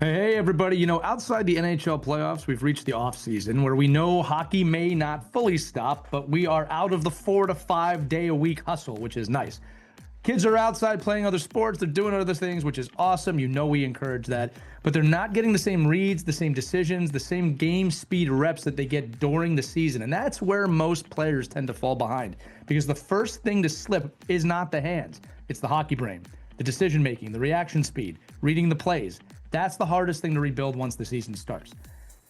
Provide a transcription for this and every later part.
Hey, everybody. Outside the NHL playoffs, we've reached the offseason where we know hockey may not fully stop, but we are out of the 4 to 5 day a week hustle, which is nice. Kids are outside playing other sports, they're doing other things, which is awesome. We encourage that. But they're not getting the same reads, the same decisions, the same game speed reps that they get during the season. And that's where most players tend to fall behind because the first thing to slip is not the hands, it's the hockey brain, the decision making, the reaction speed, reading the plays. That's the hardest thing to rebuild once the season starts.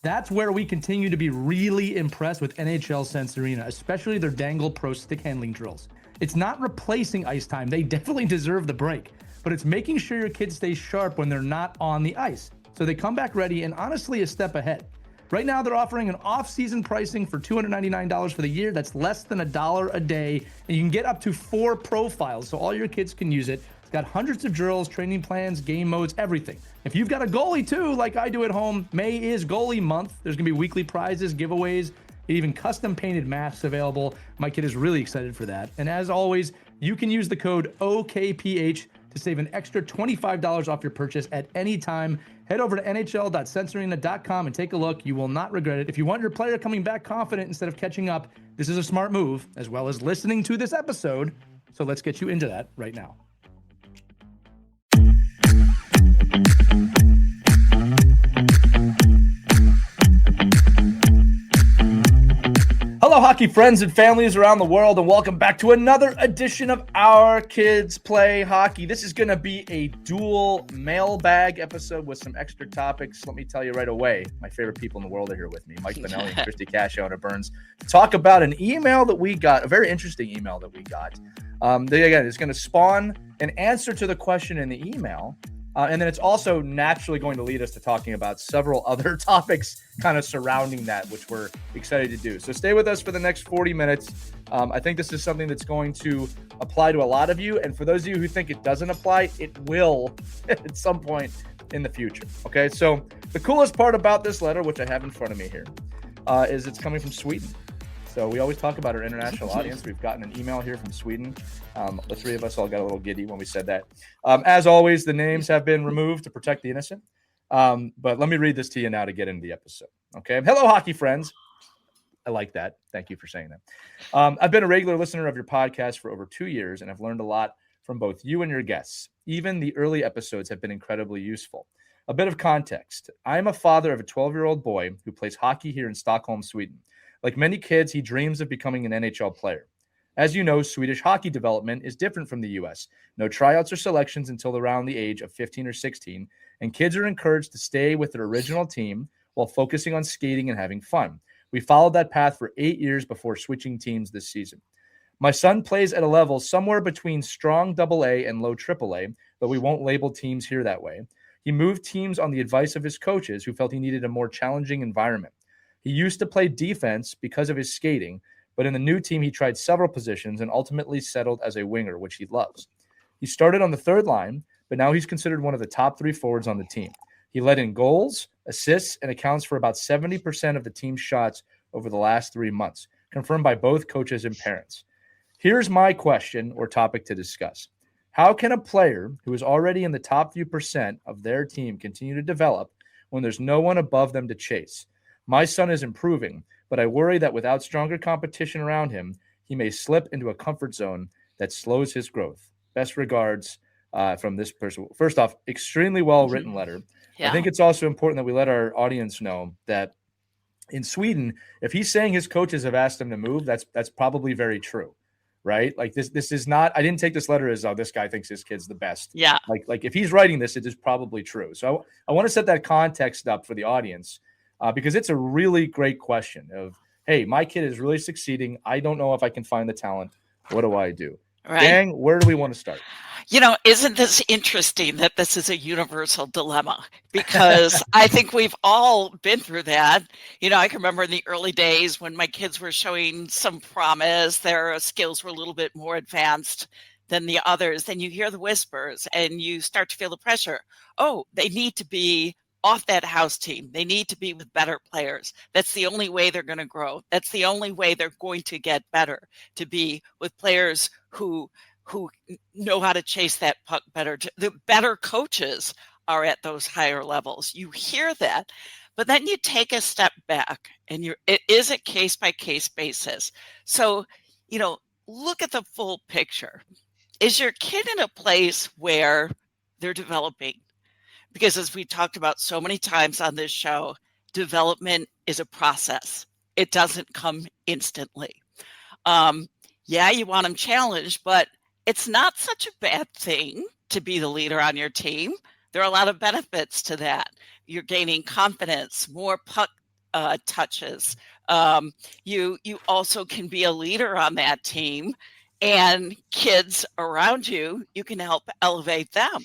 That's where we continue to be really impressed with NHL Sense Arena, especially their Dangle Pro stick handling drills. It's not replacing ice time. They definitely deserve the break, but it's making sure your kids stay sharp when they're not on the ice. So they come back ready and honestly a step ahead. Right now, they're offering an off-season pricing for $299 for the year. That's less than $1 a day, and you can get up to 4 profiles, so all your kids can use it. It's got hundreds of drills, training plans, game modes, everything. If you've got a goalie too, like I do at home, May is goalie month. There's going to be weekly prizes, giveaways, even custom painted masks available. My kid is really excited for that. And as always, you can use the code OKPH to save an extra $25 off your purchase at any time. Head over to nhl.sensorina.com and take a look. You will not regret it. If you want your player coming back confident instead of catching up, this is a smart move, as well as listening to this episode. So let's get you into that right now. Hello, hockey friends and families around the world, and welcome back to another edition of Our Kids Play Hockey. This is going to be a dual mailbag episode with some extra topics. Let me tell you right away, my favorite people in the world are here with me, Mike Benelli and Christy Cascio Burns, to talk about an email that we got, a very interesting email that we got. Again, it's going to spawn an answer to the question in the email. And then it's also naturally going to lead us to talking about several other topics kind of surrounding that, which we're excited to do. So stay with us for the next 40 minutes. I think this is something that's going to apply to a lot of you. And for those of you who think it doesn't apply, it will at some point in the future. Okay, so the coolest part about this letter, which I have in front of me here, is it's coming from Sweden. So we always talk about our international audience. We've gotten an email here from Sweden. The three of us all got a little giddy when we said that. As always, the names have been removed to protect the innocent. But let me read this to you now to get into the episode. Okay. Hello, hockey friends. I like that. Thank you for saying that. I've been a regular listener of your podcast for over 2 years, and I've learned a lot from both you and your guests. Even the early episodes have been incredibly useful. A bit of context. I'm a father of a 12-year-old boy who plays hockey here in Stockholm, Sweden. Like many kids, he dreams of becoming an NHL player. As you know, Swedish hockey development is different from the U.S. No tryouts or selections until around the age of 15 or 16, and kids are encouraged to stay with their original team while focusing on skating and having fun. We followed that path for 8 years before switching teams this season. My son plays at a level somewhere between strong AA and low AAA, but we won't label teams here that way. He moved teams on the advice of his coaches who felt he needed a more challenging environment. He used to play defense because of his skating, but in the new team, he tried several positions and ultimately settled as a winger, which he loves. He started on the third line, but now he's considered one of the top 3 forwards on the team. He led in goals, assists, and accounts for about 70% of the team's shots over the last 3 months, confirmed by both coaches and parents. Here's my question or topic to discuss. How can a player who is already in the top few percent of their team continue to develop when there's no one above them to chase? My son is improving, but I worry that without stronger competition around him, he may slip into a comfort zone that slows his growth. Best regards from this person. First off, extremely well-written letter. Yeah. I think it's also important that we let our audience know that in Sweden, if he's saying his coaches have asked him to move, that's probably very true, right? Like this is not, I didn't take this letter as, oh, this guy thinks his kid's the best. Yeah. Like if he's writing this, it is probably true. So I want to set that context up for the audience. Because it's a really great question of, hey, my kid is really succeeding. I don't know if I can find the talent. What do I do? Right. Gang, where do we want to start? Isn't this interesting that this is a universal dilemma? Because I think we've all been through that. I can remember in the early days when my kids were showing some promise, their skills were a little bit more advanced than the others. Then you hear the whispers and you start to feel the pressure. Oh, they need to be off that house team. They need to be with better players. That's the only way they're going to grow. That's the only way they're going to get better, to be with players who know how to chase that puck better. The better coaches are at those higher levels. You hear that, but then you take a step back and it is a case by case basis. So, look at the full picture. Is your kid in a place where they're developing? Because as we talked about so many times on this show, development is a process. It doesn't come instantly. Yeah, you want them challenged, but it's not such a bad thing to be the leader on your team. There are a lot of benefits to that. You're gaining confidence, more puck touches. You also can be a leader on that team, and kids around you can help elevate them.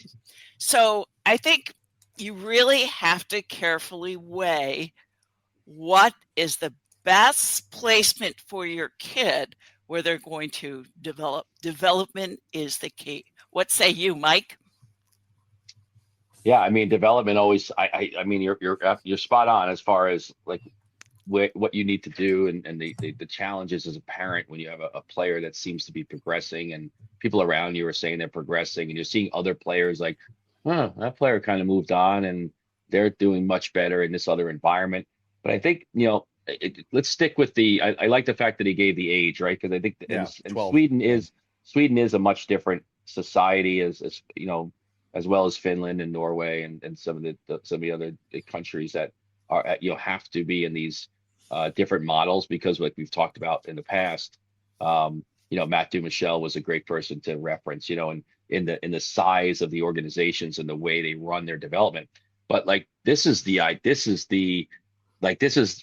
So I think you really have to carefully weigh what is the best placement for your kid where they're going to develop. Development is the key. What say you, Mike? Yeah, I mean, development always. I mean, you're spot on as far as like what you need to do and the challenges as a parent when you have a player that seems to be progressing and people around you are saying they're progressing and you're seeing other players like, that player kind of moved on and they're doing much better in this other environment. But I think, let's stick with I like the fact that he gave the age, right? Because I think and Sweden is a much different society as well as Finland and Norway and some of the other countries that are have to be in these different models because like we've talked about in the past, Matt Dumichel was a great person to reference, and in the size of the organizations and the way they run their development. But like this is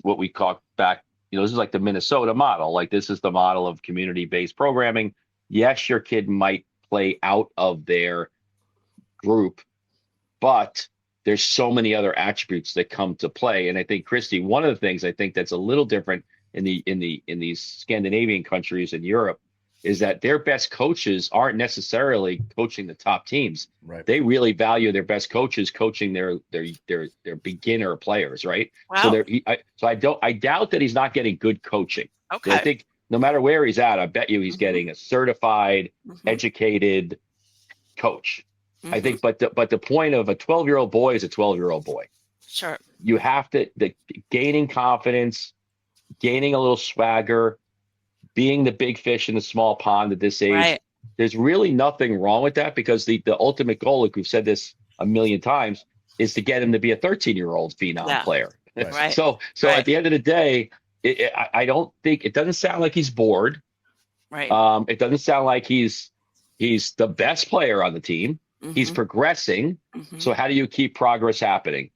what we call back, this is like the Minnesota model. Like this is the model of community-based programming. Yes, your kid might play out of their group, but there's so many other attributes that come to play. And I think, Christy, one of the things I think that's a little different in these Scandinavian countries and Europe is that their best coaches aren't necessarily coaching the top teams. Right. They really value their best coaches coaching their beginner players, right? Wow. So I doubt that he's not getting good coaching. Okay. So I think no matter where he's at, I bet you he's getting a certified, educated coach. I think, but the point of a 12-year-old boy is a 12-year-old boy. Sure. You have to gaining confidence, gaining a little swagger, being the big fish in the small pond at this age. Right. There's really nothing wrong with that because the ultimate goal, like we've said this a million times, is to get him to be a 13-year-old phenom player. Right. So at the end of the day, I don't think it doesn't sound like he's bored. Right. It doesn't sound like he's the best player on the team. He's progressing. So how do you keep progress happening?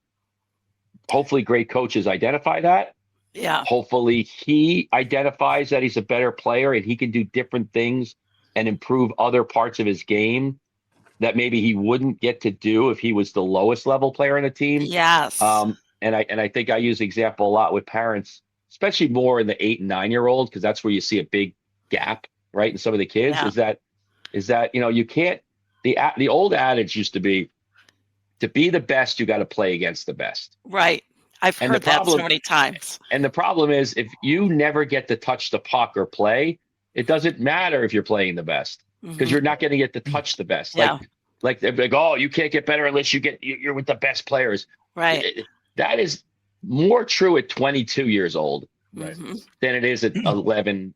Hopefully great coaches identify that. Yeah. Hopefully he identifies that he's a better player and he can do different things and improve other parts of his game that maybe he wouldn't get to do if he was the lowest level player on the team. Yes. And I think I use the example a lot with parents, especially more in the 8 and 9-year-old, because that's where you see a big gap, right? In some of the kids is that you can't. The old adage used to be the best, you got to play against the best. Right. I've heard that so many times. And the problem is if you never get to touch the puck or play, it doesn't matter if you're playing the best because you're not going to get to touch the best. Yeah. Like they're like, oh, you can't get better unless you're with the best players. Right. That is more true at 22 years old Right. than it is at 11,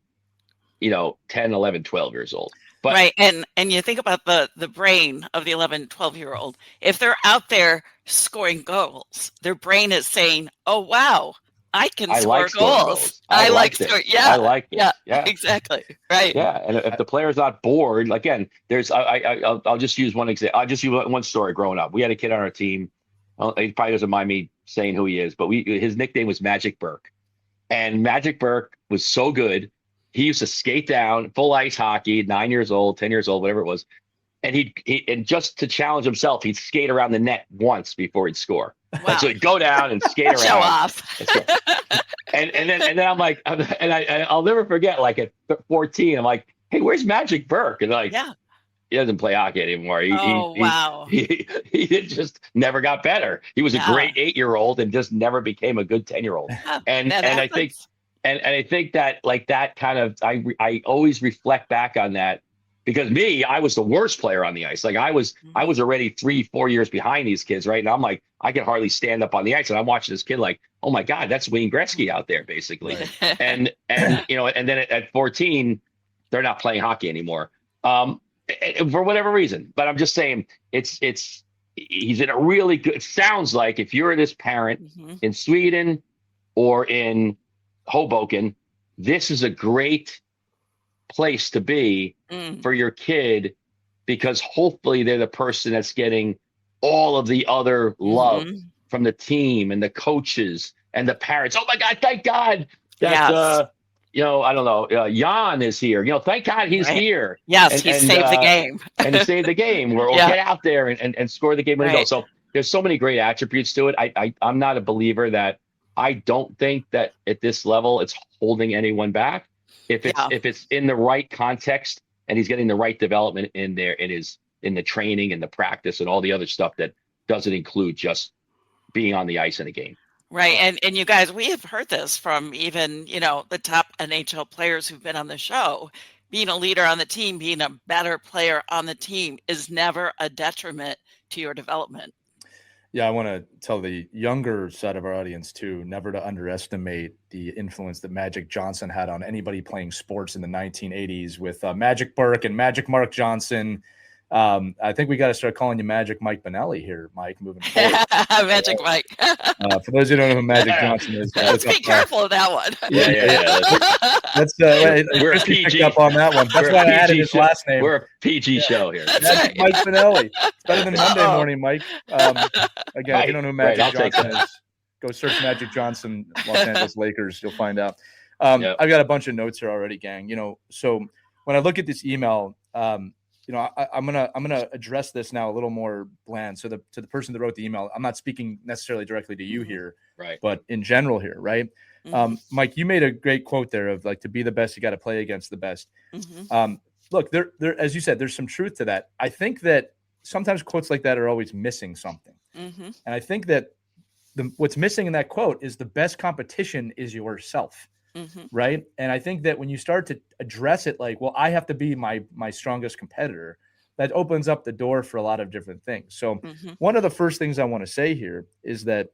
10, 11, 12 years old. But, right. And you think about the brain of the 11, 12-year-old. If they're out there scoring goals, their brain is saying, oh, wow, I can score goals. I like scoring. Yeah. I like it. Yeah, exactly. Right. Yeah. And if the player's not bored, again, I'll just use one example. I'll just use one story growing up. We had a kid on our team. He probably doesn't mind me saying who he is, but his nickname was Magic Burke. And Magic Burke was so good. He used to skate down full ice hockey, 9 years old, 10 years old, whatever it was. And and just to challenge himself, he'd skate around the net once before he'd score. Wow. And so he'd go down and skate around. Show off. and then I'm like, I'll never forget, like at 14, I'm like, hey, where's Magic Burke? And like, he doesn't play hockey anymore. Wow. He just never got better. He was a great 8-year-old and just never became a good 10-year-old. And I think that like that kind of, I always reflect back on that Because me, I was the worst player on the ice. Like I was already 3-4 years behind these kids, right? And I'm like, I can hardly stand up on the ice. And I'm watching this kid like, oh my God, that's Wayne Gretzky out there, basically. Right. And and then at 14, they're not playing hockey anymore. For whatever reason. But I'm just saying he's in a really good, it sounds like if you're this parent in Sweden or in Hoboken, this is a great place to be for your kid, because hopefully they're the person that's getting all of the other love from the team and the coaches and the parents. Oh my God, thank God that I don't know, Jan is here. Thank God he's here. Yes, he saved the game. And he saved the game. Or get out there and score the game. Right. So there's so many great attributes to it. I'm not a believer that, I don't think that at this level it's holding anyone back. If it's in the right context and he's getting the right development in there, in the training and the practice and all the other stuff that doesn't include just being on the ice in a game. Right. And you guys, we have heard this from even, the top NHL players who've been on the show. Being a leader on the team, being a better player on the team is never a detriment to your development. Yeah, I want to tell the younger side of our audience too, never to underestimate the influence that Magic Johnson had on anybody playing sports in the 1980s with Magic Burke and Magic Mark Johnson. I think we got to start calling you Magic Mike Benelli here, Mike, moving forward. Magic Mike. For those who don't know who Magic Johnson is, let's be careful of that one. That's we're a PG. Picked up on that one. That's why I added his last name. We're a PG show here. Magic Mike Benelli. It's better than Monday morning, Mike. Again, if you don't know who Magic Johnson is, go search Magic Johnson, Los Angeles Lakers. You'll find out. I've got a bunch of notes here already, gang. So when I look at this email, I'm gonna address this now a little more bland. So to the person that wrote the email, I'm not speaking necessarily directly to you here, right? But in general here, right? Mike, you made a great quote there of like, to be the best, you got to play against the best. Look, there, as you said, there's some truth to that. I think that sometimes quotes like that are always missing something, and I think that what's missing in that quote is the best competition is yourself. Right. And I think that when you start to address it like, well, I have to be my strongest competitor, that opens up the door for a lot of different things. So one of the first things I want to say here is that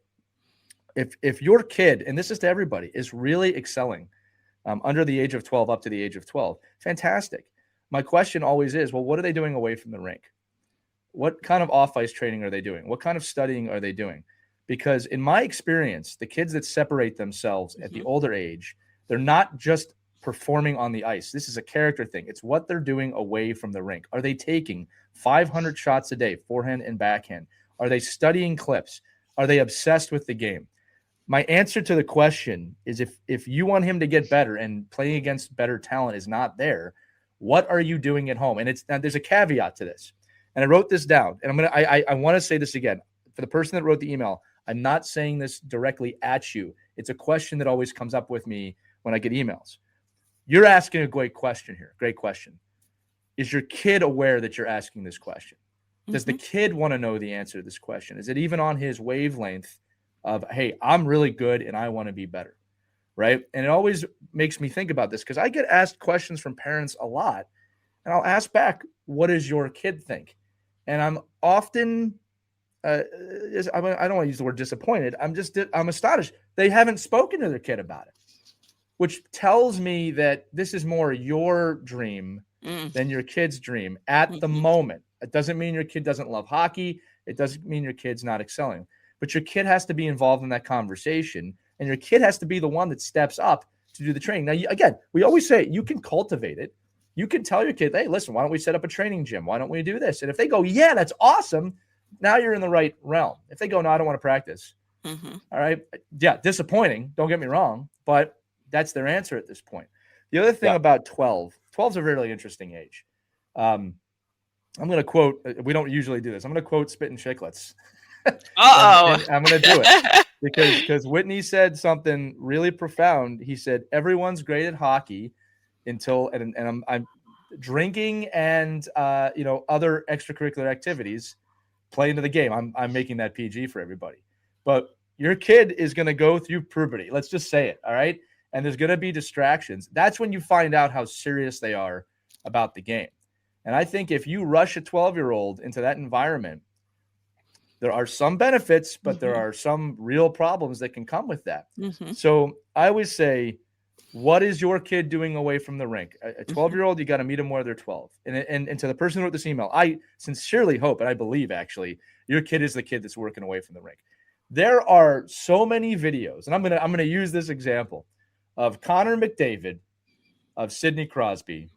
if your kid, and this is to everybody, is really excelling under the age of 12 up to the age of 12, fantastic. My question always is, well, what are they doing away from the rink? What kind of off-ice training are they doing? What kind of studying are they doing? Because in my experience, the kids that separate themselves at the older age, they're not just performing on the ice. This is a character thing. It's what they're doing away from the rink. Are they taking 500 shots a day, forehand and backhand? Are they studying clips? Are they obsessed with the game? My answer to the question is if you want him to get better and playing against better talent is not there, what are you doing at home? And there's a caveat to this. And I wrote this down. And I want to say this again. For the person that wrote the email, I'm not saying this directly at you. It's a question that always comes up with me when I get emails. You're asking a great question here. Great question. Is your kid aware that you're asking this question? Does the kid want to know the answer to this question? Is it even on his wavelength of, hey, I'm really good and I want to be better, right? And it always makes me think about this because I get asked questions from parents a lot, and I'll ask back, what does your kid think? And I'm often, I don't want to use the word disappointed. I'm astonished. They haven't spoken to their kid about it, which tells me that this is more your dream than your kid's dream at the moment. It doesn't mean your kid doesn't love hockey. It doesn't mean your kid's not excelling. But your kid has to be involved in that conversation, and your kid has to be the one that steps up to do the training. Now, again, we always say you can cultivate it. You can tell your kid, hey, listen, why don't we set up a training gym? Why don't we do this? And if they go, yeah, that's awesome, now you're in the right realm. If they go, no, I don't want to practice. All right. Yeah, disappointing. Don't get me wrong, but that's their answer at this point. The other thing about 12 is a really interesting age. I'm going to quote, we don't usually do this. I'm going to quote Spittin' Chicklets. and I'm going to do it because Whitney said something really profound. He said, everyone's great at hockey until, and I'm drinking and, other extracurricular activities play into the game. I'm making that PG for everybody, but your kid is going to go through puberty. Let's just say it. All right. And there's going to be distractions. That's when you find out how serious they are about the game. And I think if you rush a 12-year-old into that environment, there are some benefits, but there are some real problems that can come with that. So I always say, what is your kid doing away from the rink? A 12-year-old, you got to meet them where they're 12. And to the person who wrote this email, I sincerely hope, and I believe actually, your kid is the kid that's working away from the rink. There are so many videos, and I'm gonna use this example of Connor McDavid, of Sidney Crosby,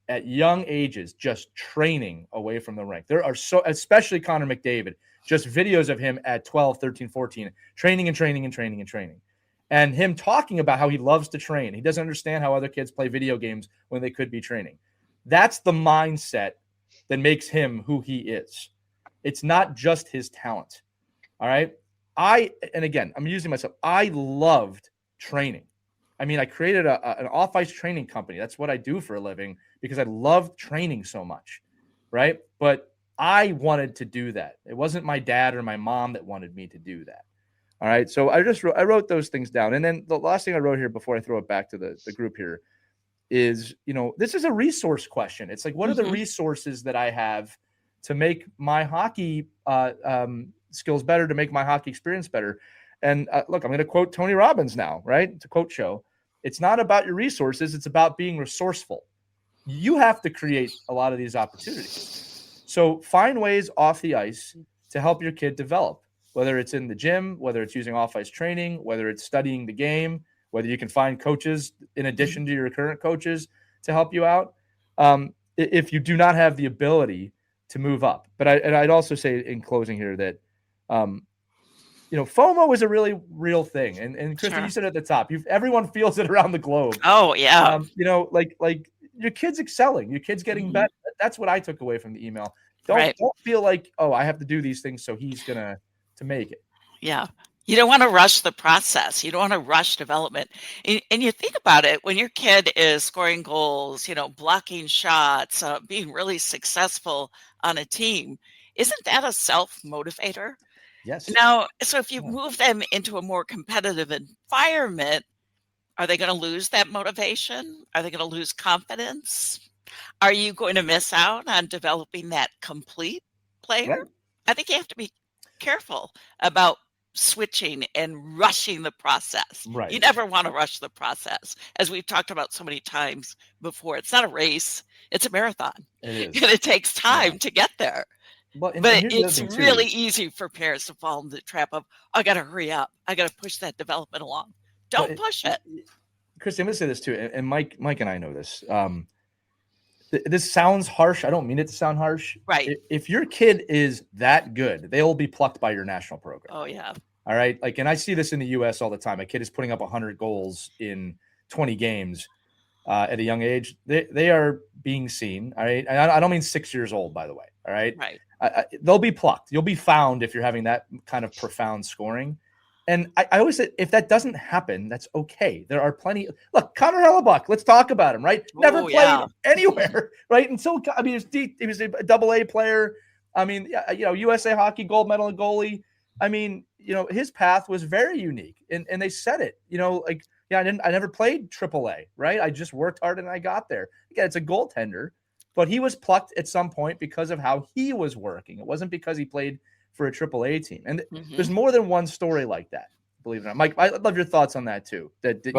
at young ages, just training away from the rink. There are especially Connor McDavid, just videos of him at 12, 13, 14, training and training and training and training. And him talking about how he loves to train. He doesn't understand how other kids play video games when they could be training. That's the mindset that makes him who he is. It's not just his talent. All right. And again, I'm using myself. I loved training. I mean, I created an off-ice training company. That's what I do for a living because I loved training so much. Right. But I wanted to do that. It wasn't my dad or my mom that wanted me to do that. All right. So I wrote those things down. And then the last thing I wrote here before I throw it back to the group here is, this is a resource question. It's like, what are the resources that I have to make my hockey skills better, to make my hockey experience better? And look, I'm going to quote Tony Robbins now, right? It's a quote show. It's not about your resources. It's about being resourceful. You have to create a lot of these opportunities. So find ways off the ice to help your kid develop, whether it's in the gym, whether it's using off-ice training, whether it's studying the game, whether you can find coaches in addition to your current coaches to help you out. If you do not have the ability to move up. But I'd also say in closing here that, FOMO is a really real thing. And Kristen, you said it at the top, everyone feels it around the globe. Oh yeah. Like your kid's excelling, your kid's getting better. That's what I took away from the email. Don't feel like, oh, I have to do these things so he's gonna to make it. Yeah. You don't want to rush the process. You don't want to rush development. And you think about it, when your kid is scoring goals, blocking shots, being really successful on a team, isn't that a self-motivator? Yes. Now, so if you move them into a more competitive environment, are they going to lose that motivation? Are they going to lose confidence? Are you going to miss out on developing that complete player? Right. I think you have to be careful about switching and rushing the process. Right. You never want to rush the process. As we've talked about so many times before, it's not a race, it's a marathon. It is. And it takes time to get there. But It's really easy for parents to fall into the trap of, I got to hurry up. I got to push that development along. Don't push it. Christy, I'm going to say this too. And Mike and I know this. This sounds harsh. I don't mean it to sound harsh. Right. If your kid is that good, they will be plucked by your national program. Oh, yeah. All right. And I see this in the U.S. all the time. A kid is putting up 100 goals in 20 games at a young age. They are being seen. All right. And I don't mean 6 years old, by the way. All right. Right. They'll be plucked. You'll be found if you're having that kind of profound scoring. And I always say, if that doesn't happen, that's okay. There are plenty. Look, Connor Hellebuck, let's talk about him, right? Never played anywhere, right? Until, he was a double-A player. USA hockey gold medal and goalie. His path was very unique. And they said it, I never played AAA, right? I just worked hard and I got there. Again, it's a goaltender, but he was plucked at some point because of how he was working. It wasn't because he played for a AAA team. And there's more than one story like that, believe it or not. Mike, I'd love your thoughts on that too. That the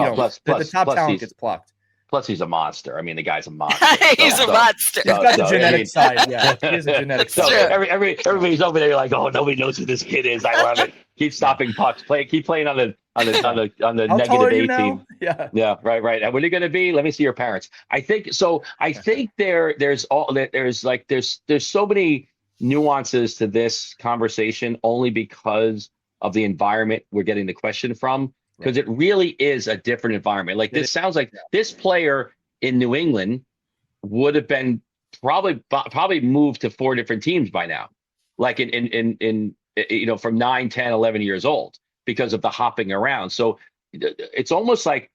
top talent gets plucked. Plus, he's a monster. I mean, the guy's a monster. He's a monster. He's got the genetic side. Yeah, he is a genetic side. Everybody's over there like, oh, nobody knows who this kid is. I love it. Keep stopping pucks. Keep playing on the negative 18. Yeah, right. And when are you going to be? Let me see your parents. I think so. I think there's so many nuances to this conversation only because of the environment we're getting the question from, because it really is a different environment. Like this sounds like this player in New England would have been probably moved to 4 different teams by now, like in from 9, 10, 11 years old, because of the hopping around. So it's almost like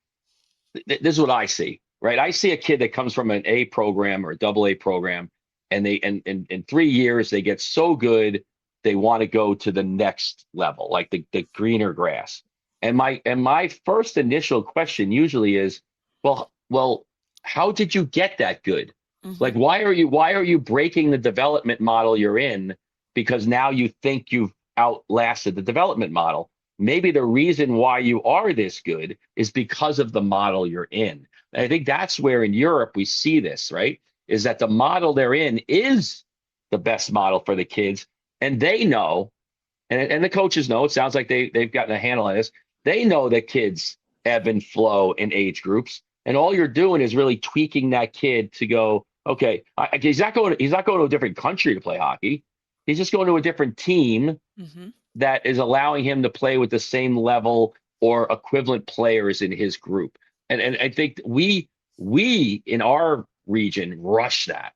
this is what I see, right? I see a kid that comes from an A program or a AA program, and in 3 years they get so good they want to go to the next level, like the greener grass. And my first initial question usually is, well, how did you get that good? Like, why are you breaking the development model you're in because now you think you've outlasted the development model? Maybe the reason why you are this good is because of the model you're in. And I think that's where in Europe we see this, right? Is that the model they're in is the best model for the kids, and they know, and the coaches know. It sounds like they've gotten a handle on this. They know that kids ebb and flow in age groups, and all you're doing is really tweaking that kid to go, okay, he's not going to a different country to play hockey. He's just going to a different team that is allowing him to play with the same level or equivalent players in his group. And I think we in our region rush that.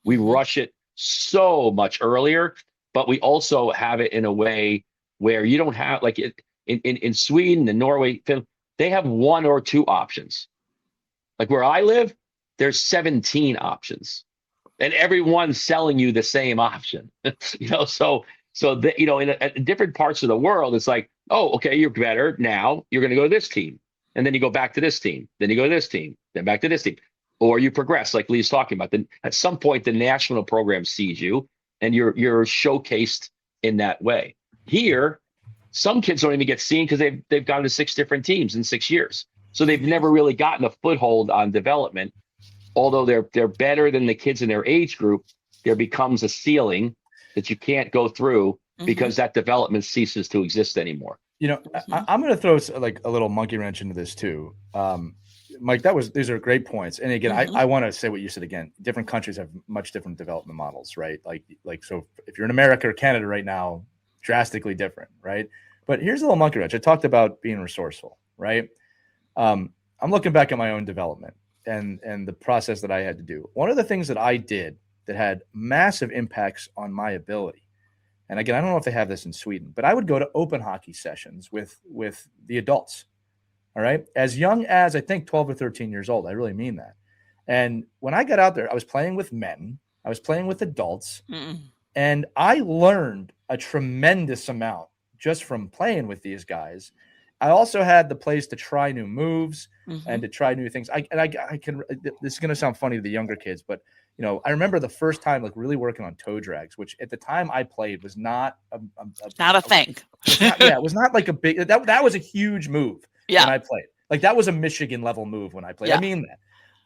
We rush it so much earlier, but we also have it in a way where you don't have, like in Sweden and Norway, Finland, they have one or two options. Like where I live, there's 17 options, and everyone's selling you the same option. So in different parts of the world, it's like, oh, okay, you're better now. You're going to go to this team, and then you go back to this team, then you go to this team, then back to this team, or you progress, like Lee's talking about. Then at some point, the national program sees you, and you're showcased in that way. Here, some kids don't even get seen because they've gone to 6 different teams in 6 years, so they've never really gotten a foothold on development. Although they're better than the kids in their age group, there becomes a ceiling that you can't go through because that development ceases to exist anymore. I'm going to throw like a little monkey wrench into this too. Mike, these are great points. And again, I want to say what you said again. Different countries have much different development models, right? Like so if you're in America or Canada right now, drastically different, right? But here's a little monkey wrench. I talked about being resourceful, right? I'm looking back at my own development and the process that I had to do. One of the things that I did that had massive impacts on my ability, and again, I don't know if they have this in Sweden, but I would go to open hockey sessions with the adults, all right? As young as, I think, 12 or 13 years old. I really mean that. And when I got out there, I was playing with men. I was playing with adults. And I learned a tremendous amount just from playing with these guys. I also had the place to try new moves and to try new things. I can. This is going to sound funny to the younger kids, but I remember the first time like really working on toe drags, which at the time I played was not a thing. It was not like a big. That was a huge move when I played. Like that was a Michigan level move when I played. I mean that.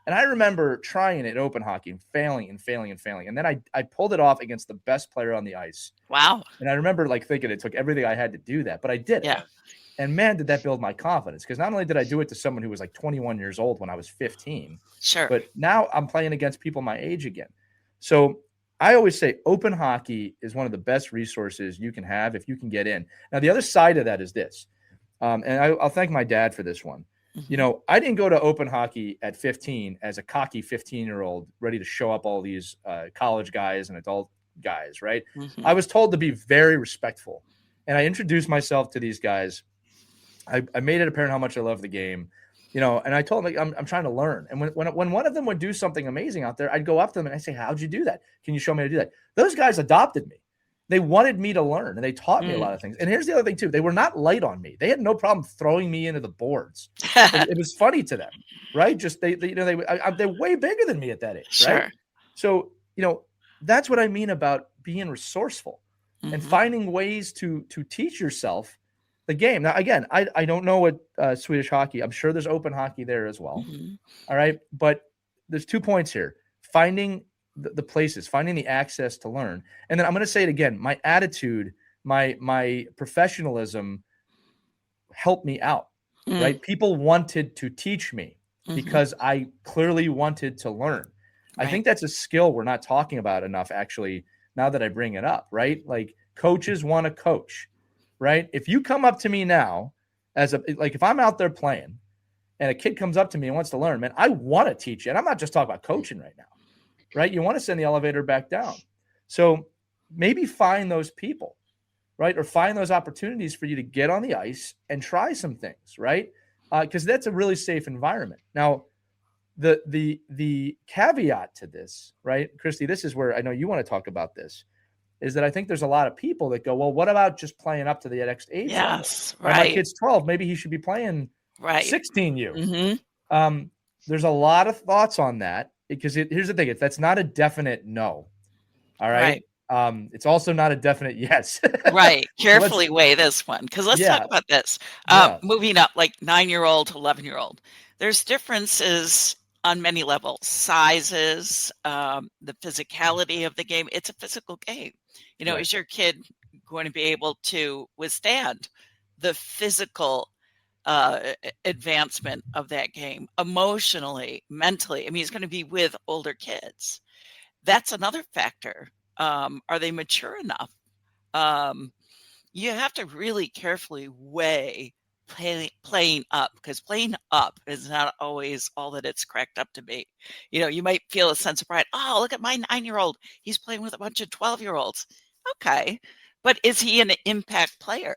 And I remember trying it open hockey and failing. And then I pulled it off against the best player on the ice. Wow. And I remember like thinking it took everything I had to do that, but I did it. And man, did that build my confidence, because not only did I do it to someone who was like 21 years old when I was 15, but now I'm playing against people my age again. So I always say open hockey is one of the best resources you can have if you can get in. Now, the other side of that is this, and I'll thank my dad for this one. I didn't go to open hockey at 15 as a cocky 15-year-old ready to show up all these college guys and adult guys, right? I was told to be very respectful, and I introduced myself to these guys. I made it apparent how much I love the game, and I told them I'm trying to learn. And when one of them would do something amazing out there, I'd go up to them and I'd say, how'd you do that? Can you show me how to do that? Those guys adopted me. They wanted me to learn, and they taught me a lot of things. And here's the other thing too. They were not light on me. They had no problem throwing me into the boards. It was funny to them, right? Just they're way bigger than me at that age, right? So, that's what I mean about being resourceful and finding ways to teach yourself the game. Now, again, I don't know what Swedish hockey. I'm sure there's open hockey there as well. All right, but there's 2 points here: finding the places, finding the access to learn, and then I'm going to say it again. My attitude, my professionalism, helped me out. Right? People wanted to teach me because I clearly wanted to learn. I think that's a skill we're not talking about enough, actually. Now that I bring it up, right? Like coaches want to coach. Right? If you come up to me now if I'm out there playing and a kid comes up to me and wants to learn, man, I want to teach you. And I'm not just talking about coaching right now, right? You want to send the elevator back down. So maybe find those people, right? Or find those opportunities for you to get on the ice and try some things, right? Because that's a really safe environment. Now, the caveat to this, right, Christy, this is where I know you want to talk about this, is that I think there's a lot of people that go, well, what about just playing up to the next age? Yes, right. My kid's 12. Maybe he should be playing 16U. There's a lot of thoughts on that. because here's the thing, that's not a definite no. All right. Right. It's also not a definite yes. Right. So Carefully weigh this one, because let's talk yeah, about this. yeah, Moving up, like 9-year-old to 11-year-old, there's differences on many levels, sizes, the physicality of the game. It's a physical game. right. Is your kid going to be able to withstand the physical advancement of that game emotionally, mentally? I mean, he's going to be with older kids. That's another factor. Are they mature enough? You have to really carefully weigh playing up, because playing up is not always all that it's cracked up to be. You might feel a sense of pride. Oh, look at my 9-year-old. He's playing with a bunch of 12-year-olds. Okay. But is he an impact player?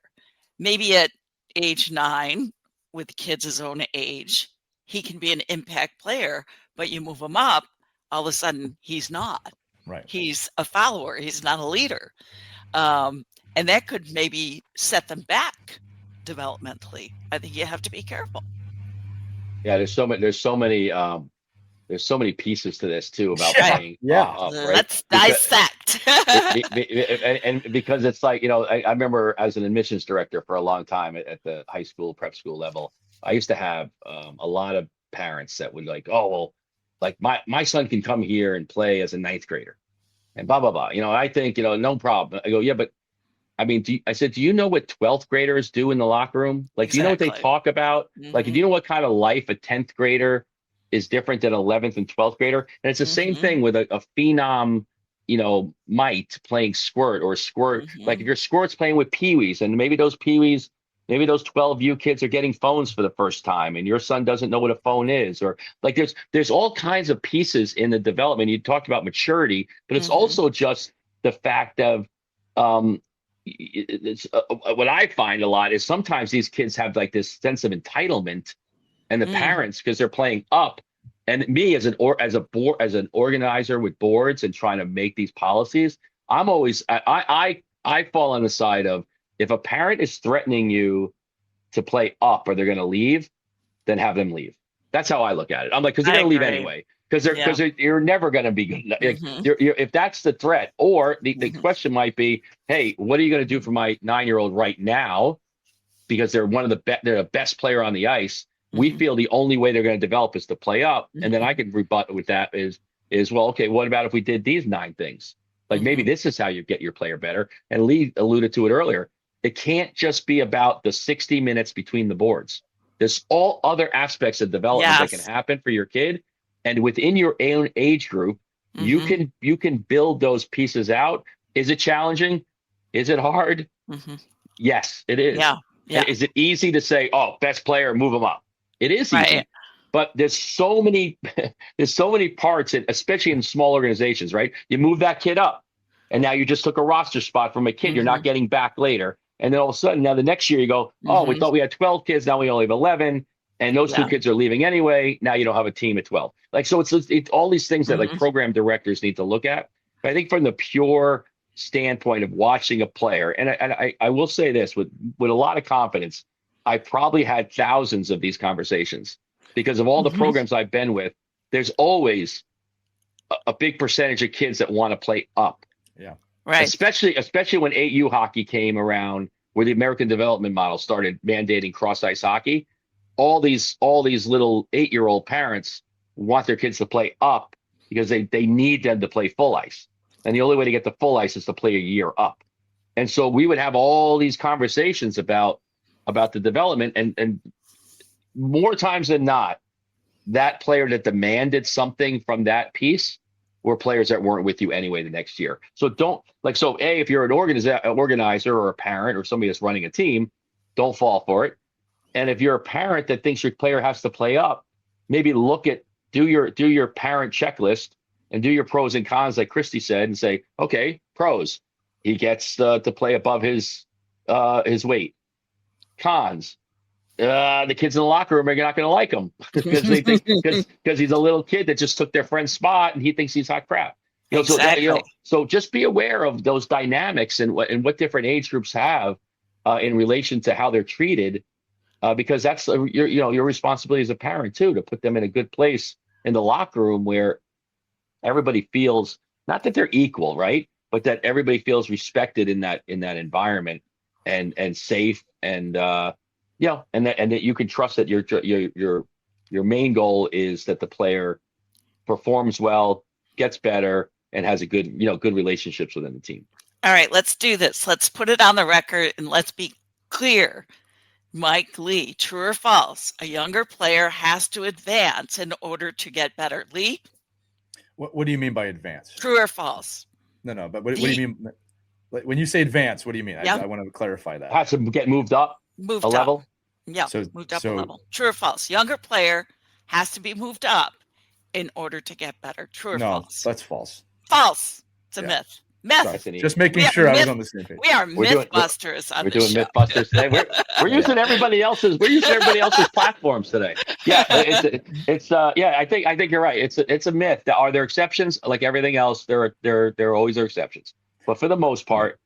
Maybe at age 9, with kids his own age, he can be an impact player, but you move him up, all of a sudden he's not. Right. He's a follower. He's not a leader. And that could maybe set them back developmentally. I think you have to be careful. Yeah, there's so many pieces to this too about Yeah, playing yeah. up, right? Let's dissect. And because it's like, I remember as an admissions director for a long time at the high school, prep school level, I used to have a lot of parents that would like, oh, well, like my son can come here and play as a 9th grader and blah, blah, blah. I think, no problem. I go, yeah, but I mean, I said, do you know what 12th graders do in the locker room? Like, do you know what they Exactly. talk about? Like, do you know what kind of life a 10th grader is different than 11th and 12th grader? And it's the same thing with a phenom, mite playing squirt or squirt. Like if your squirt's playing with peewees, and maybe those 12U kids are getting phones for the first time, and your son doesn't know what a phone is, or like there's all kinds of pieces in the development. You talked about maturity, but it's also just the fact of what I find a lot is sometimes these kids have like this sense of entitlement, and the parents, because they're playing up, and me as an organizer with boards and trying to make these policies, I'm always I fall on the side of, if a parent is threatening you to play up or they're going to leave, then have them leave. That's how I look at it. I'm like, because they're going to leave anyway. Because you're never going to be good. Like, if that's the threat, or the question might be, hey, what are you going to do for my 9-year-old right now? Because they're they're the best player on the ice. We feel the only way they're going to develop is to play up. And then I can rebut with that is well, okay, what about if we did these 9 things? Like maybe this is how you get your player better. And Lee alluded to it earlier. It can't just be about the 60 minutes between the boards. There's all other aspects of development that can happen for your kid. And within your own age group, you can build those pieces out. Is it challenging? Is it hard? Yes, it is. Yeah. And is it easy to say, oh, best player, move them up? It is easy. But there's so many parts, especially in small organizations, right? You move that kid up, and now you just took a roster spot from a kid you're not getting back later. And then all of a sudden, now the next year you go, oh, we thought we had 12 kids, now we only have 11. And those 2 kids are leaving anyway. Now you don't have a team at 12. Like, so it's all these things that like program directors need to look at. But I think from the pure standpoint of watching a player, and I will say this with a lot of confidence, I probably had thousands of these conversations because of all the programs I've been with. There's always a big percentage of kids that want to play up. Yeah. Right. Especially when 8U hockey came around, where the American development model started mandating cross ice hockey. All these little 8-year-old parents want their kids to play up because they need them to play full ice. And the only way to get to full ice is to play a year up. And so we would have all these conversations about the development, and more times than not, that player that demanded something from that piece were players that weren't with you anyway the next year. So if you're an organizer or a parent or somebody that's running a team, don't fall for it. And if you're a parent that thinks your player has to play up, maybe do your parent checklist and do your pros and cons, like Christy said, and say, okay, pros, he gets to play above his weight. Cons, the kids in the locker room are not going to like him because he's a little kid that just took their friend's spot and he thinks he's hot crap. Exactly. So just be aware of those dynamics and what different age groups have in relation to how they're treated. Because that's your responsibility as a parent too, to put them in a good place in the locker room where everybody feels not that they're equal, right? But that everybody feels respected in that environment and safe and and that you can trust that your main goal is that the player performs well, gets better, and has a good good relationships within the team. All right, let's do this. Let's put it on the record and let's be clear. Mike Lee, true or false? A younger player has to advance in order to get better. Lee? What do you mean by advance? True or false? No, but what do you mean? When you say advance, what do you mean? I want to clarify that. Has to get moved up a level? Yeah, moved up a level. True or false? Younger player has to be moved up in order to get better. True or false? No, that's false. False. It's a myth. Myth. Just making sure I was on the same page. We are Mythbusters on this show. We're doing Mythbusters today. We're using everybody else's. We're using everybody else's platforms today. Yeah, it's I think you're right. It's a myth. Are there exceptions? Like everything else, there always are exceptions. But for the most part,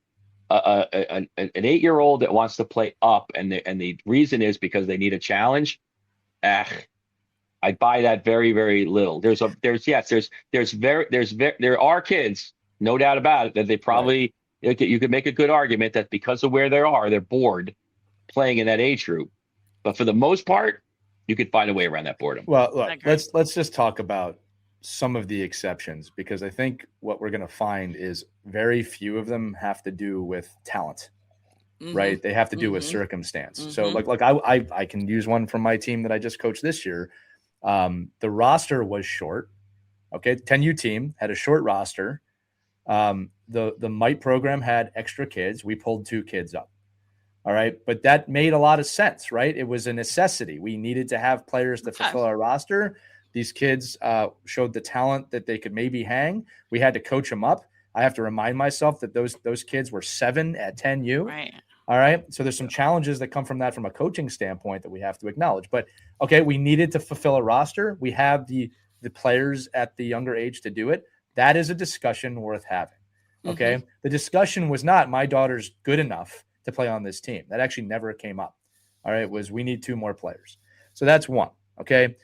an 8-year-old that wants to play up, and the reason is because they need a challenge. I buy that very, very little. There are kids, no doubt about it, that they probably you could make a good argument that because of where they are, they're bored playing in that age group. But for the most part, you could find a way around that boredom. Well, look, let's just talk about some of the exceptions, because I think what we're going to find is very few of them have to do with talent, right? They have to do with circumstance. So like I can use one from my team that I just coached this year. The roster was short. Okay. 10U team had a short roster. The MITE program had extra kids. We pulled 2 kids up. All right. But that made a lot of sense, right? It was a necessity. We needed to have players to fulfill our roster. These kids showed the talent that they could maybe hang. We had to coach them up. I have to remind myself that those kids were 7 at 10U. Right. All right. So there's some challenges that come from that from a coaching standpoint that we have to acknowledge. But okay, we needed to fulfill a roster. We have the players at the younger age to do it. That is a discussion worth having. Okay. The discussion was not my daughter's good enough to play on this team. That actually never came up. All right. It was we need 2 more players. So that's one. Okay.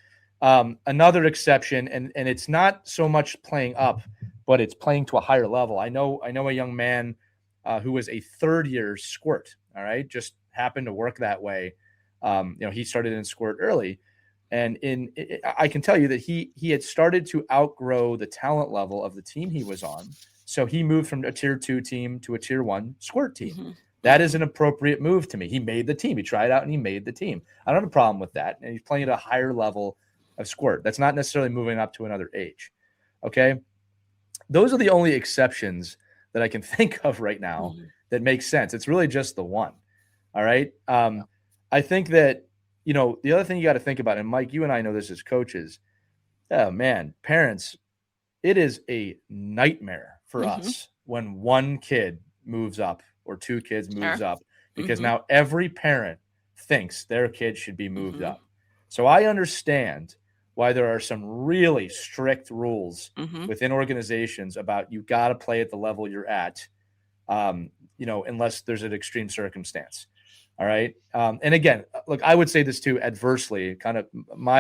Another exception, and it's not so much playing up, but it's playing to a higher level. I know a young man who was a 3rd-year squirt. All right, just happened to work that way. He started in squirt early, and I can tell you that he had started to outgrow the talent level of the team he was on. So he moved from a tier 2 team to a tier 1 squirt team. That is an appropriate move to me. He made the team. He tried out and he made the team. I don't have a problem with that. And he's playing at a higher level of squirt. That's not necessarily moving up to another age. Okay. Those are the only exceptions that I can think of right now that makes sense. It's really just the one. All right. I think that, the other thing you got to think about, and Mike, you and I know this as coaches, oh man, parents, it is a nightmare for us when one kid moves up or 2 kids moves up, because now every parent thinks their kid should be moved up. So I understand why there are some really strict rules within organizations about you got to play at the level you're at, unless there's an extreme circumstance. All right. And again, look, I would say this too, adversely, kind of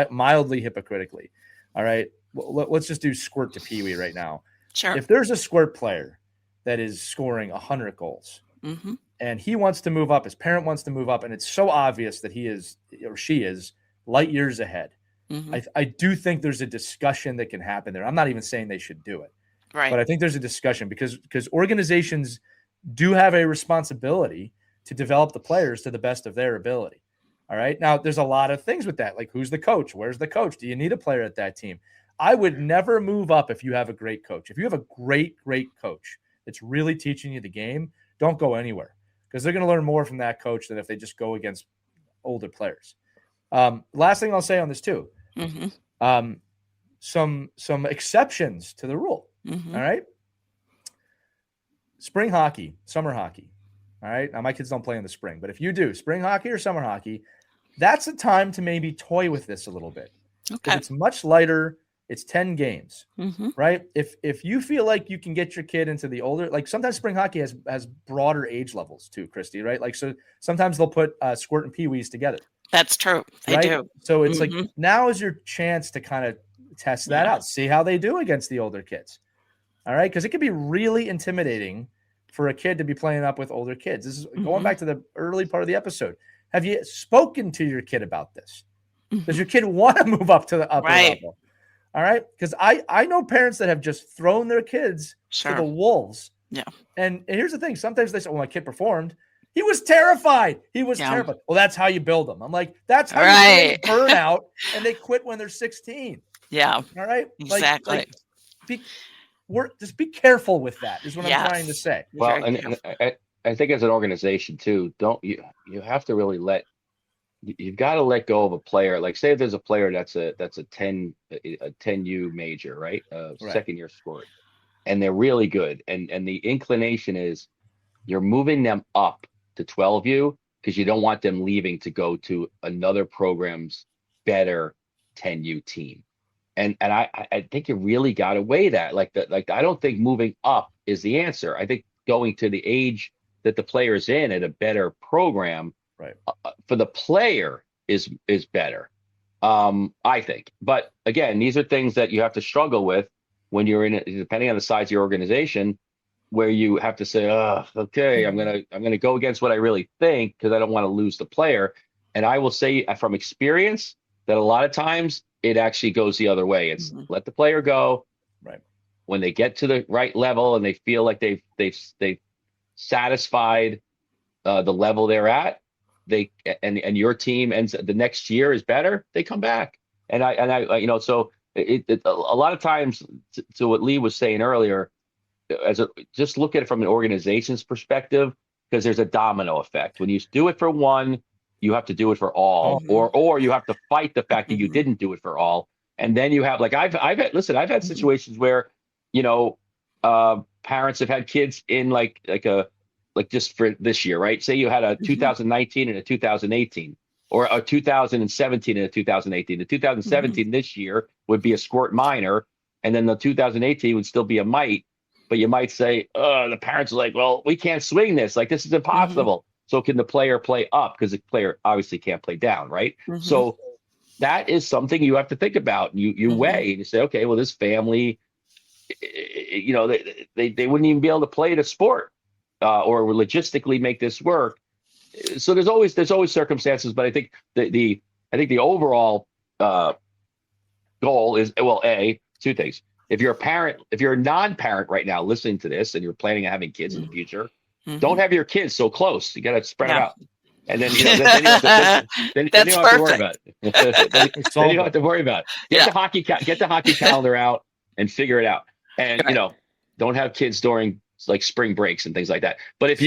mildly hypocritically. All right. Let's just do squirt to Pee Wee right now. Sure. If there's a squirt player that is scoring 100 goals and he wants to move up, his parent wants to move up, and it's so obvious that he is or she is light years ahead. I do think there's a discussion that can happen there. I'm not even saying they should do it, right? But I think there's a discussion because organizations do have a responsibility to develop the players to the best of their ability. All right. Now, there's a lot of things with that. Like, who's the coach? Where's the coach? Do you need a player at that team? I would never move up if you have a great coach. If you have a great coach that's really teaching you the game, don't go anywhere, because they're going to learn more from that coach than if they just go against older players. Last thing I'll say on this too, some exceptions to the rule. All right. Spring hockey, summer hockey. All right. Now my kids don't play in the spring, but if you do spring hockey or summer hockey, that's a time to maybe toy with this a little bit. Okay. It's much lighter. It's 10 games, right? If you feel like you can get your kid into the older, like sometimes spring hockey has broader age levels too, Christy, right? Like, so sometimes they'll put squirt and Pee Wees together. That's true. They do. So it's like, now is your chance to kind of test that out, see how they do against the older kids. All right. Because it can be really intimidating for a kid to be playing up with older kids. This is going back to the early part of the episode. Have you spoken to your kid about this? Does your kid want to move up to the upper level? All right. Because I know parents that have just thrown their kids to the wolves. Yeah. And here's the thing. Sometimes they say, well, my kid performed. He was terrified. He was terrified. Well, that's how you build them. I'm like, that's how you burn out and they quit when they're 16. Yeah. All right. Exactly. Just be careful with that is what I'm trying to say. Well, and I think as an organization too, you have to really you've got to let go of a player. Like say if there's a player that's a 10U major, right? Second year sport, and they're really good. And the inclination is you're moving them up to 12U because you don't want them leaving to go to another program's better 10U team. And I think you really got to weigh that. I don't think moving up is the answer. I think going to the age that the player's in at a better program for the player is better. I think. But again, these are things that you have to struggle with when you're in it, depending on the size of your organization, where you have to say, okay, I'm gonna go against what I really think because I don't want to lose the player. And I will say from experience that a lot of times it actually goes the other way. It's let the player go. Right. When they get to the right level and they feel like they've satisfied the level they're at, and your team ends the next year is better, they come back. And I so a lot of times to what Lee was saying earlier, just look at it from an organization's perspective, because there's a domino effect. When you do it for one, you have to do it for all, or you have to fight the fact that you didn't do it for all. And then you have I've had situations where, parents have had kids in just for this year, right? Say you had a 2019 and a 2018, or a 2017 and a 2018. The 2017 this year would be a squirt minor, and then the 2018 would still be a mite. But you might say, the parents are like, well, we can't swing this. This is impossible. So can the player play up? Because the player obviously can't play down, right? So that is something you have to think about. You weigh and you say, okay, well, this family, they wouldn't even be able to play the sport or logistically make this work. So there's always circumstances, but I think the overall goal is, well, two things. If you're a non-parent right now listening to this and you're planning on having kids in the future, don't have your kids so close. You got to spread them out. And then, then you don't have to worry about it. then you don't have to worry about it. Get the hockey calendar out and figure it out. And, don't have kids during spring breaks and things like that. But on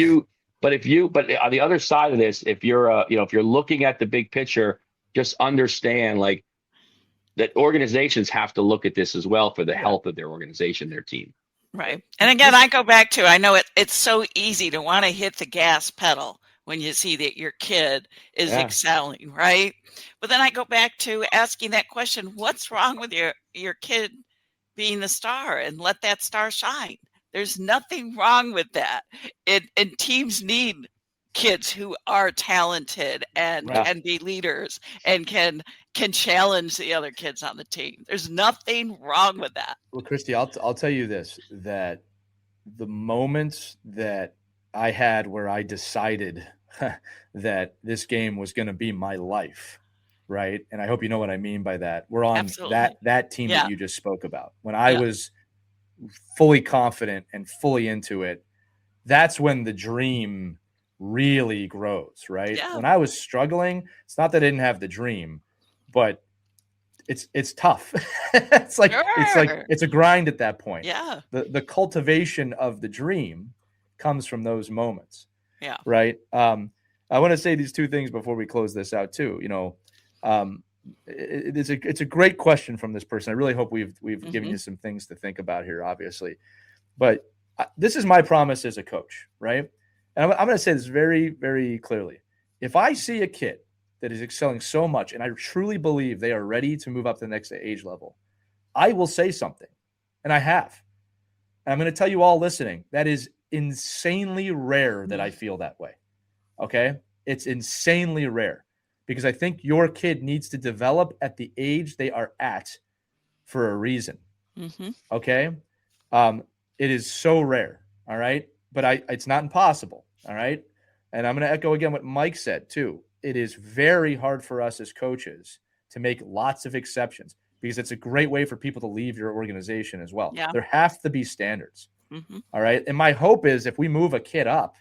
the other side of this, if you're looking at the big picture, just understand that organizations have to look at this as well for the health of their organization, their team. Right. And again, I go back to, I know it's so easy to want to hit the gas pedal when you see that your kid is excelling, right? But then I go back to asking that question, what's wrong with your kid being the star, and let that star shine? There's nothing wrong with that. And teams need kids who are talented and can be leaders and can challenge the other kids on the team. There's nothing wrong with that. Well, Christy, I'll tell you this, that the moments that I had where I decided that this game was going to be my life, right? And I hope you know what I mean by that. We're on that team that you just spoke about. When I was fully confident and fully into it, that's when the dream really grows, right? Yeah. When I was struggling, it's not that I didn't have the dream, but it's tough. it's a grind at that point. Yeah. The cultivation of the dream comes from those moments. Yeah. Right. I want to say these two things before we close this out too. It's a great question from this person. I really hope we've given you some things to think about here, obviously. But this is my promise as a coach, right? And I'm going to say this very, very clearly. If I see a kid that is excelling so much, and I truly believe they are ready to move up to the next age level, I will say something. And I have. And I'm going to tell you all listening, that is insanely rare that I feel that way. Okay? It's insanely rare, because I think your kid needs to develop at the age they are at for a reason. Mm-hmm. Okay. It is so rare. All right. But it's not impossible. All right. And I'm going to echo again what Mike said too. It is very hard for us as coaches to make lots of exceptions because it's a great way for people to leave your organization as well. Yeah. There have to be standards. Mm-hmm. All right. And my hope is if we move a kid up,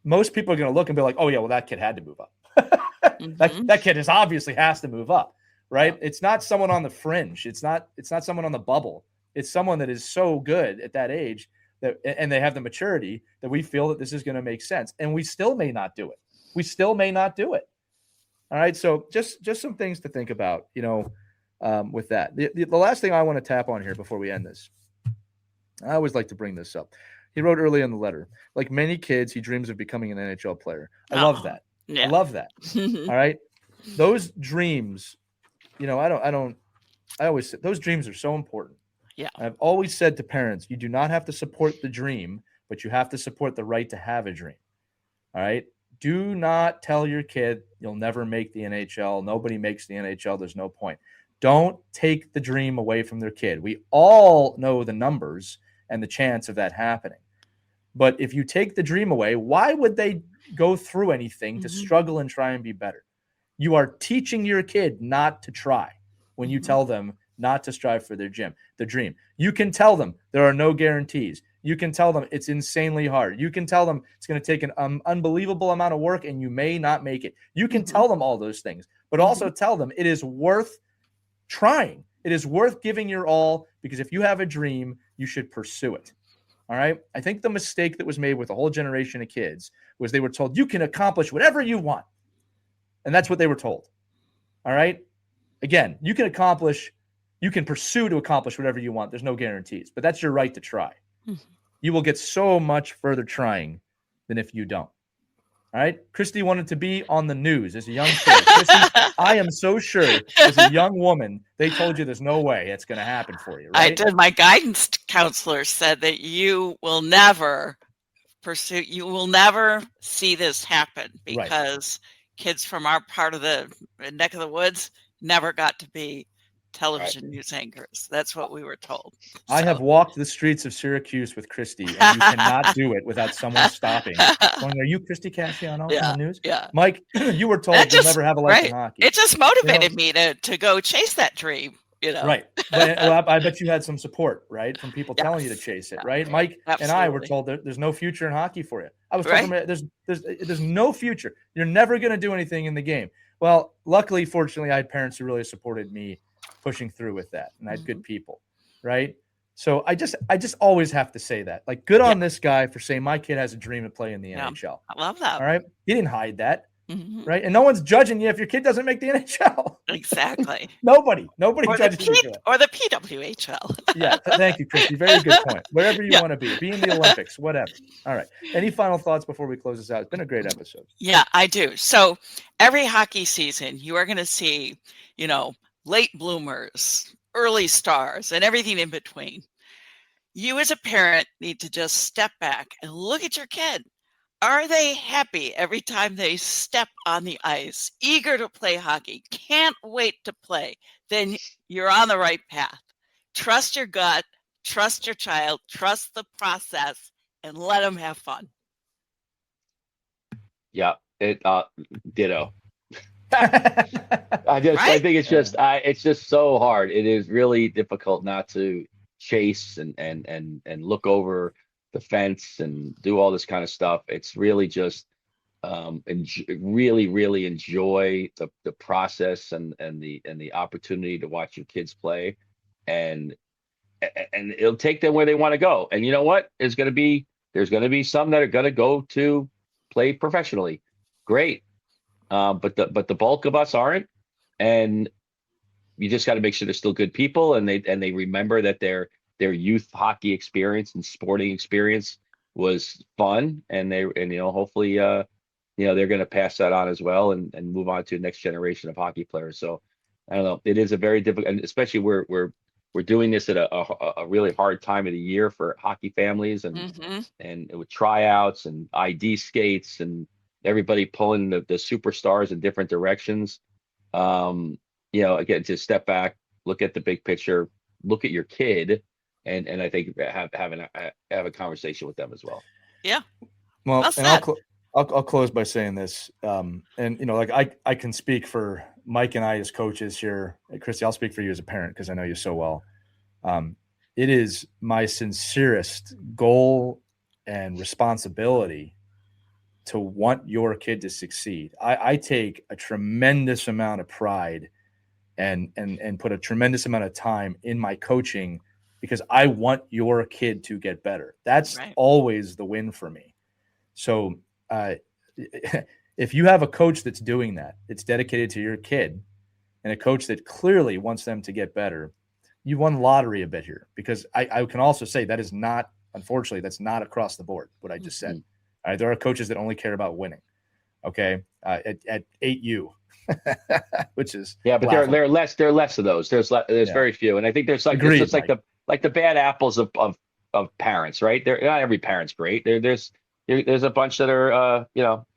most people are going to look and be like, oh, yeah, well, that kid had to move up. Mm-hmm. that kid obviously has to move up. Right. Yeah. It's not someone on the fringe. It's not someone on the bubble. It's someone that is so good at that age that, and they have the maturity that we feel that this is going to make sense. And we still may not do it. All right. So just some things to think about, with that. The last thing I want to tap on here before we end this, I always like to bring this up. He wrote early in the letter, like many kids, he dreams of becoming an NHL player. I love that. Yeah. I love that. All right. Those dreams, I always say those dreams are so important. Yeah. I've always said to parents, you do not have to support the dream, but you have to support the right to have a dream. All right. Do not tell your kid you'll never make the NHL. Nobody makes the NHL. There's no point. Don't take the dream away from their kid. We all know the numbers and the chance of that happening. But if you take the dream away, why would they go through anything to struggle and try and be better? You are teaching your kid not to try when you tell them not to strive for their dream. You can tell them there are no guarantees. You can tell them it's insanely hard. You can tell them it's going to take an unbelievable amount of work and you may not make it. You can tell them all those things, but also tell them it is worth trying. It is worth giving your all because if you have a dream, you should pursue it. All right. I think the mistake that was made with a whole generation of kids was they were told you can accomplish whatever you want. And that's what they were told. All right. Again, you can pursue to accomplish whatever you want. There's no guarantees, but that's your right to try. You will get so much further trying than if you don't. All right. Christy wanted to be on the news as a young kid. Christy, I am so sure as a young woman, they told you there's no way it's going to happen for you. Right? I did. My guidance counselor said that you will never see this happen because kids from our part of the neck of the woods never got to be television news anchors. That's what we were told. I have walked the streets of Syracuse with Christy, and you cannot do it without someone stopping. Going, are you Christy Casciano on the news? Yeah. Mike, you were told you'll never have a life in hockey. It just motivated me to go chase that dream. Right. Well, I bet you had some support, right, from people telling you to chase it, right? Mike and I were told that there's no future in hockey for you. I was told there's no future. You're never going to do anything in the game. Well, luckily, fortunately, I had parents who really supported me pushing through with that, and I had good people, right? So I just always have to say that, like, good on this guy for saying my kid has a dream to play in the NHL. I love that. All right, he didn't hide that, right? And no one's judging you if your kid doesn't make the NHL. Exactly. Nobody or judges you. Or the PWHL. Yeah, thank you, Christy. Very good point. Wherever you want to be in the Olympics, whatever. All right. Any final thoughts before we close this out? It's been a great episode. Yeah, I do. So every hockey season, you are going to see, late bloomers, early stars, and everything in between. You as a parent need to just step back and look at your kid. Are they happy every time they step on the ice, eager to play hockey, can't wait to play? Then you're on the right path. Trust your gut, trust your child, trust the process, and let them have fun. Yeah, ditto. I think it's just so hard. It is really difficult not to chase and look over the fence and do all this kind of stuff. It's really just really enjoy the process and the opportunity to watch your kids play, and it'll take them where they want to go. And you know what? There's going to be some that are going to go to play professionally. Great. But the bulk of us aren't, and you just got to make sure they're still good people, and they remember that their youth hockey experience and sporting experience was fun, and hopefully they're going to pass that on as well and move on to the next generation of hockey players. So I don't know, it is a very difficult, and especially we're doing this at a really hard time of the year for hockey families and with tryouts and ID skates and everybody pulling the superstars in different directions. Again, to step back, look at the big picture, look at your kid, and I think have a conversation with them as well. Yeah. Well, Well and said. I'll close by saying this. And like I can speak for Mike and I as coaches here. Christy, I'll speak for you as a parent because I know you so well. It is my sincerest goal and responsibility to want your kid to succeed. I take a tremendous amount of pride and put a tremendous amount of time in my coaching because I want your kid to get better. That's Right. always the win for me. So if you have a coach that's doing that, it's dedicated to your kid, and a coach that clearly wants them to get better, you won lottery a bit here, because I can also say that is not, unfortunately, that's not across the board what I just said. All right, there are coaches that only care about winning. Okay, at 8U, which is but laughable. there are less of those. There's very few, and I think there's like Agreed, it's just like the bad apples of parents, right? Not every parent's great. There's a bunch that are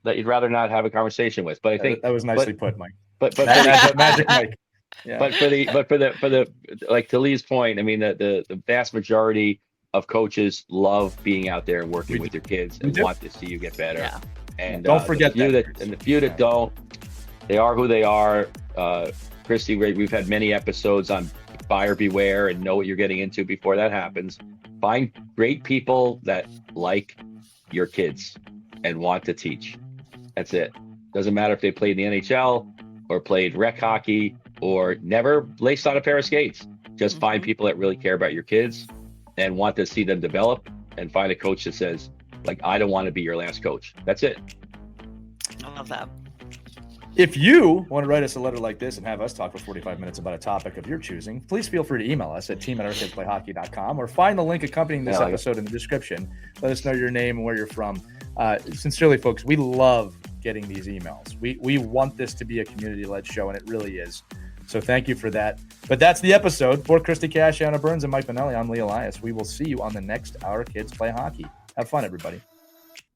that you'd rather not have a conversation with. But I think that was nicely put, Mike. But Magic Mike. Yeah. But for the like to Lee's point, I mean the vast majority of coaches love being out there and working with your kids and want to see you get better. Yeah. And don't forget the few that don't, they are who they are. Christy, we've had many episodes on buyer beware and know what you're getting into before that happens. Find great people that like your kids and want to teach. That's it. Doesn't matter if they played in the NHL or played rec hockey or never laced on a pair of skates. Just find people that really care about your kids and want to see them develop, and find a coach that says, like, I don't want to be your last coach. That's it. I love that. If you want to write us a letter like this and have us talk for 45 minutes about a topic of your choosing, please feel free to email us at team@ourkidsplayhockey.com or find the link accompanying this episode in the description. Let us know your name and where you're from. Sincerely, folks, we love getting these emails. We want this to be a community-led show, and it really is. So thank you for that. But that's the episode. For Christy Cash, Anna Burns, and Mike Benelli, I'm Lee Elias. We will see you on the next Our Kids Play Hockey. Have fun, everybody.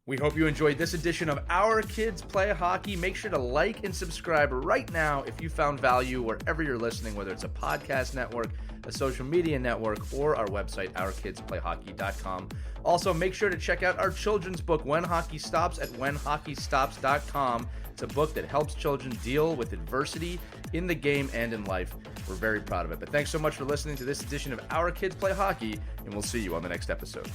We hope you enjoyed this edition of Our Kids Play Hockey. Make sure to like and subscribe right now if you found value wherever you're listening, whether it's a podcast network, a social media network, or our website, ourkidsplayhockey.com. Also, make sure to check out our children's book, When Hockey Stops, at whenhockeystops.com. It's a book that helps children deal with adversity in the game and in life. We're very proud of it. But thanks so much for listening to this edition of Our Kids Play Hockey, and we'll see you on the next episode.